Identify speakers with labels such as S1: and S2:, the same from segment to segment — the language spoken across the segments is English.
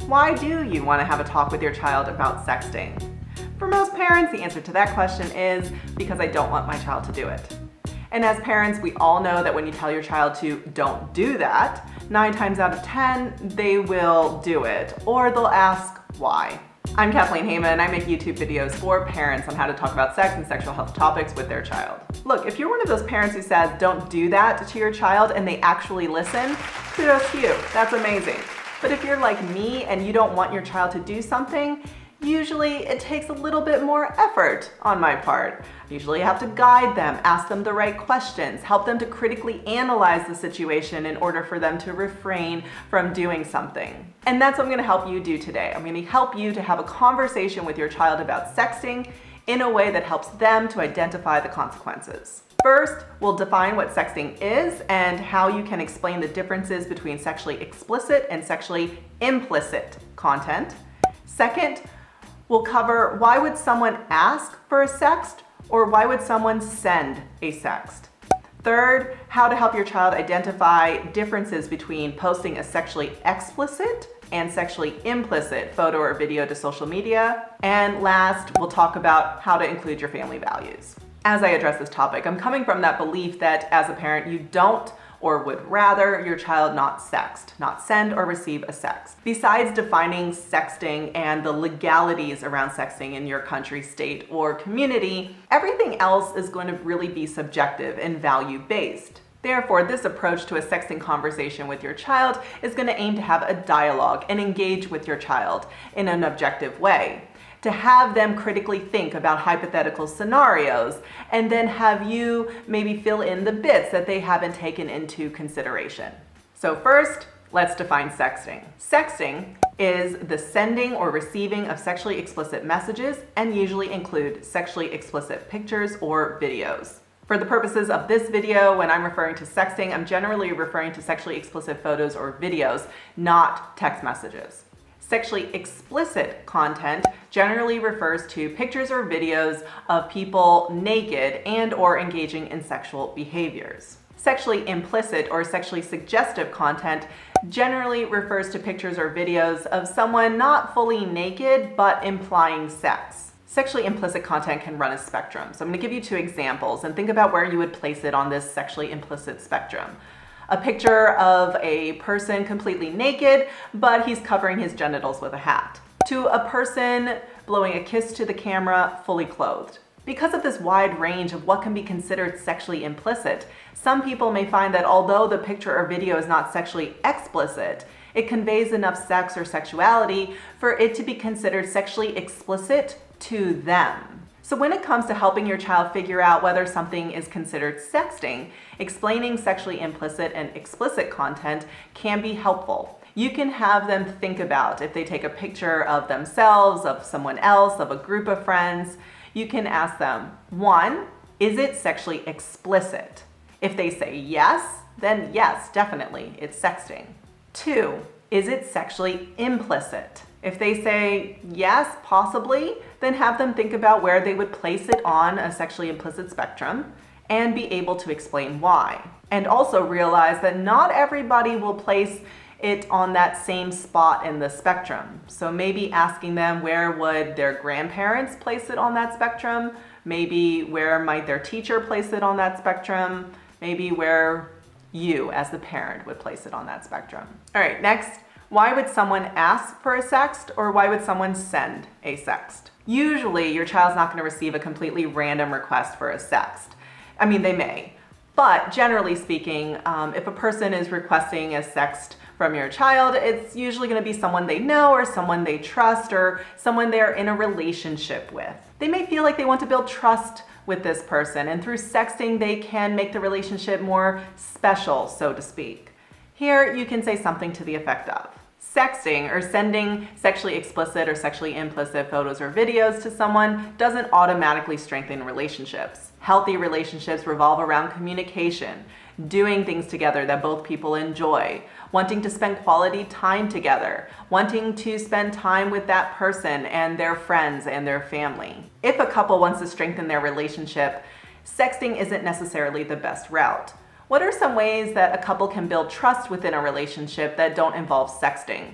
S1: Why do you want to have a talk with your child about sexting? For most parents, the answer to that question is because I don't want my child to do it. And as parents, we all know that when you tell your child to don't do that, 9 times out of 10, they will do it, or they'll ask why. I'm Kathleen Hema, and I make YouTube videos for parents on how to talk about sex and sexual health topics with their child. Look, if you're one of those parents who says don't do that to your child and they actually listen, kudos to you, that's amazing. But if you're like me and you don't want your child to do something, usually it takes a little bit more effort on my part. Usually I have to guide them, ask them the right questions, help them to critically analyze the situation in order for them to refrain from doing something. And that's what I'm going to help you do today. I'm going to help you to have a conversation with your child about sexting in a way that helps them to identify the consequences. First, we'll define what sexting is and how you can explain the differences between sexually explicit and sexually implicit content. Second, we'll cover why would someone ask for a sext or why would someone send a sext. Third, how to help your child identify differences between posting a sexually explicit and sexually implicit photo or video to social media. And last, we'll talk about how to include your family values. As I address this topic, I'm coming from that belief that as a parent, you don't or would rather your child not sext, not send or receive a sext. Besides defining sexting and the legalities around sexting in your country, state, or community, everything else is going to really be subjective and value-based. Therefore, this approach to a sexting conversation with your child is going to aim to have a dialogue and engage with your child in an objective way, to have them critically think about hypothetical scenarios, and then have you maybe fill in the bits that they haven't taken into consideration. So first, let's define sexting. Sexting is the sending or receiving of sexually explicit messages and usually include sexually explicit pictures or videos. For the purposes of this video, when I'm referring to sexting, I'm generally referring to sexually explicit photos or videos, not text messages. Sexually explicit content generally refers to pictures or videos of people naked and or engaging in sexual behaviors. Sexually implicit or sexually suggestive content generally refers to pictures or videos of someone not fully naked but implying sex. Sexually implicit content can run a spectrum. So I'm going to give you 2 examples and think about where you would place it on this sexually implicit spectrum. A picture of a person completely naked, but he's covering his genitals with a hat. To a person blowing a kiss to the camera, fully clothed. Because of this wide range of what can be considered sexually implicit, some people may find that although the picture or video is not sexually explicit, it conveys enough sex or sexuality for it to be considered sexually explicit to them. So when it comes to helping your child figure out whether something is considered sexting, explaining sexually implicit and explicit content can be helpful. You can have them think about if they take a picture of themselves, of someone else, of a group of friends, you can ask them, 1, is it sexually explicit? If they say yes, then yes, definitely, it's sexting. 2, is it sexually implicit? If they say yes, possibly, then have them think about where they would place it on a sexually implicit spectrum and be able to explain why. And also realize that not everybody will place it on that same spot in the spectrum. So maybe asking them where would their grandparents place it on that spectrum, maybe where might their teacher place it on that spectrum, maybe where you as the parent would place it on that spectrum. All right, next. Why would someone ask for a sext or why would someone send a sext? Usually your child's not going to receive a completely random request for a sext. I mean, they may, but generally speaking, if a person is requesting a sext from your child, it's usually going to be someone they know or someone they trust or someone they're in a relationship with. They may feel like they want to build trust with this person, and through sexting, they can make the relationship more special, so to speak. Here, you can say something to the effect of, sexting or sending sexually explicit or sexually implicit photos or videos to someone doesn't automatically strengthen relationships. Healthy relationships revolve around communication, doing things together that both people enjoy, wanting to spend quality time together, wanting to spend time with that person and their friends and their family. If a couple wants to strengthen their relationship, sexting isn't necessarily the best route. What are some ways that a couple can build trust within a relationship that don't involve sexting?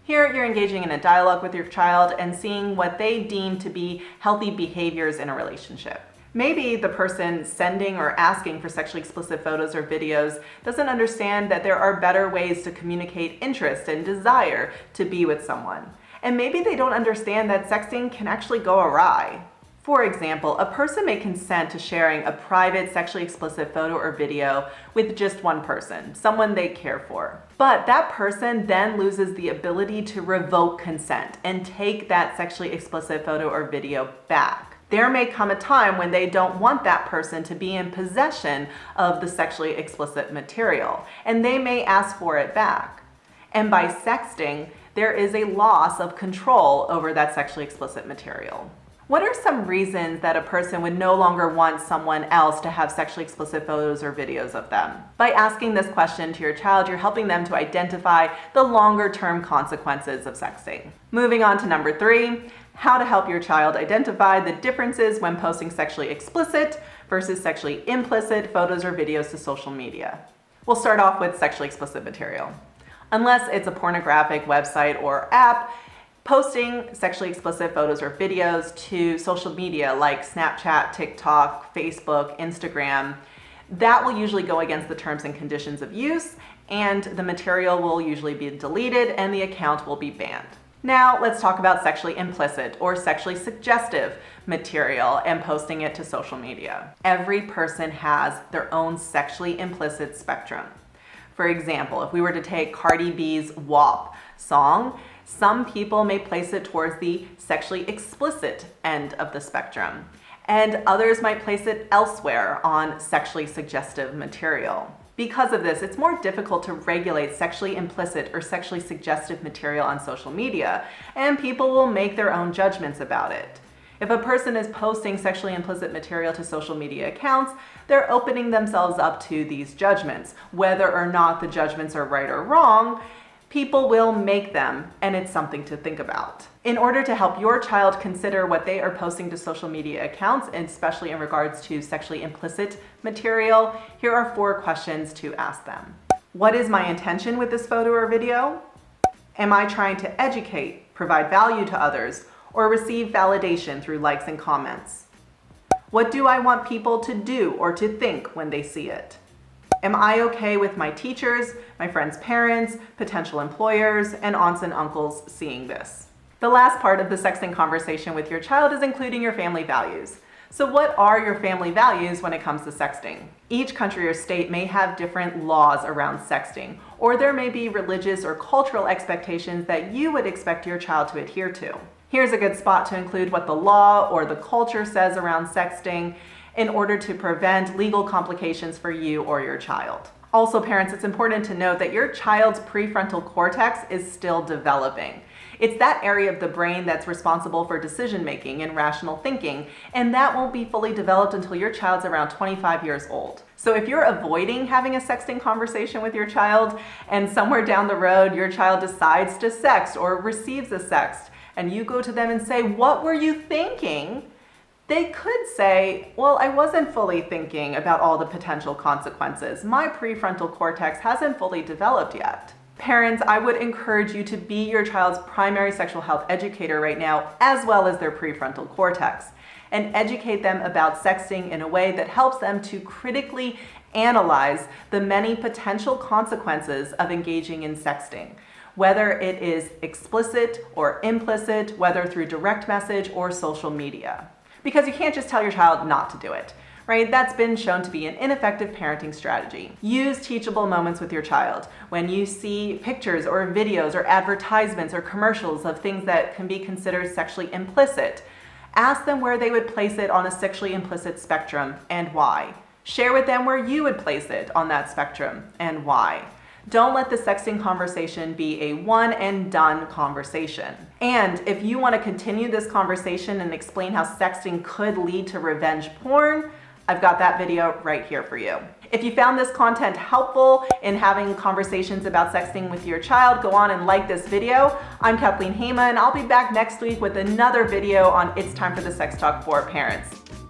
S1: Here, you're engaging in a dialogue with your child and seeing what they deem to be healthy behaviors in a relationship. Maybe the person sending or asking for sexually explicit photos or videos doesn't understand that there are better ways to communicate interest and desire to be with someone. And maybe they don't understand that sexting can actually go awry. For example, a person may consent to sharing a private sexually explicit photo or video with just one person, someone they care for. But that person then loses the ability to revoke consent and take that sexually explicit photo or video back. There may come a time when they don't want that person to be in possession of the sexually explicit material, and they may ask for it back. And by sexting, there is a loss of control over that sexually explicit material. What are some reasons that a person would no longer want someone else to have sexually explicit photos or videos of them? By asking this question to your child, you're helping them to identify the longer-term consequences of sexting. Moving on to number 3, how to help your child identify the differences when posting sexually explicit versus sexually implicit photos or videos to social media. We'll start off with sexually explicit material. Unless it's a pornographic website or app, posting sexually explicit photos or videos to social media like Snapchat, TikTok, Facebook, Instagram, that will usually go against the terms and conditions of use, and the material will usually be deleted and the account will be banned. Now let's talk about sexually implicit or sexually suggestive material and posting it to social media. Every person has their own sexually implicit spectrum. For example, if we were to take Cardi B's WAP song, some people may place it towards the sexually explicit end of the spectrum, and others might place it elsewhere on sexually suggestive material. Because of this, it's more difficult to regulate sexually implicit or sexually suggestive material on social media, and people will make their own judgments about it. If a person is posting sexually implicit material to social media accounts, they're opening themselves up to these judgments. Whether or not the judgments are right or wrong, people will make them, and it's something to think about. In order to help your child consider what they are posting to social media accounts, and especially in regards to sexually implicit material, here are 4 questions to ask them. What is my intention with this photo or video? Am I trying to educate, provide value to others, or receive validation through likes and comments? What do I want people to do or to think when they see it? Am I okay with my teachers, my friends' parents, potential employers, and aunts and uncles seeing this? The last part of the sexting conversation with your child is including your family values. So what are your family values when it comes to sexting? Each country or state may have different laws around sexting, or there may be religious or cultural expectations that you would expect your child to adhere to. Here's a good spot to include what the law or the culture says around sexting in order to prevent legal complications for you or your child. Also, parents, it's important to note that your child's prefrontal cortex is still developing. It's that area of the brain that's responsible for decision making and rational thinking, and that won't be fully developed until your child's around 25 years old. So if you're avoiding having a sexting conversation with your child, and somewhere down the road your child decides to sext or receives a sext, and you go to them and say, "What were you thinking?" They could say, "Well, I wasn't fully thinking about all the potential consequences. My prefrontal cortex hasn't fully developed yet." Parents, I would encourage you to be your child's primary sexual health educator right now, as well as their prefrontal cortex, and educate them about sexting in a way that helps them to critically analyze the many potential consequences of engaging in sexting, whether it is explicit or implicit, whether through direct message or social media. Because you can't just tell your child not to do it, right? That's been shown to be an ineffective parenting strategy. Use teachable moments with your child. When you see pictures or videos or advertisements or commercials of things that can be considered sexually implicit, ask them where they would place it on a sexually implicit spectrum and why. Share with them where you would place it on that spectrum and why. Don't let the sexting conversation be a one and done conversation. And if you want to continue this conversation and explain how sexting could lead to revenge porn, I've got that video right here for you. If you found this content helpful in having conversations about sexting with your child, go on and like this video. I'm Kathleen Hema, and I'll be back next week with another video on It's Time for the Sex Talk for Parents.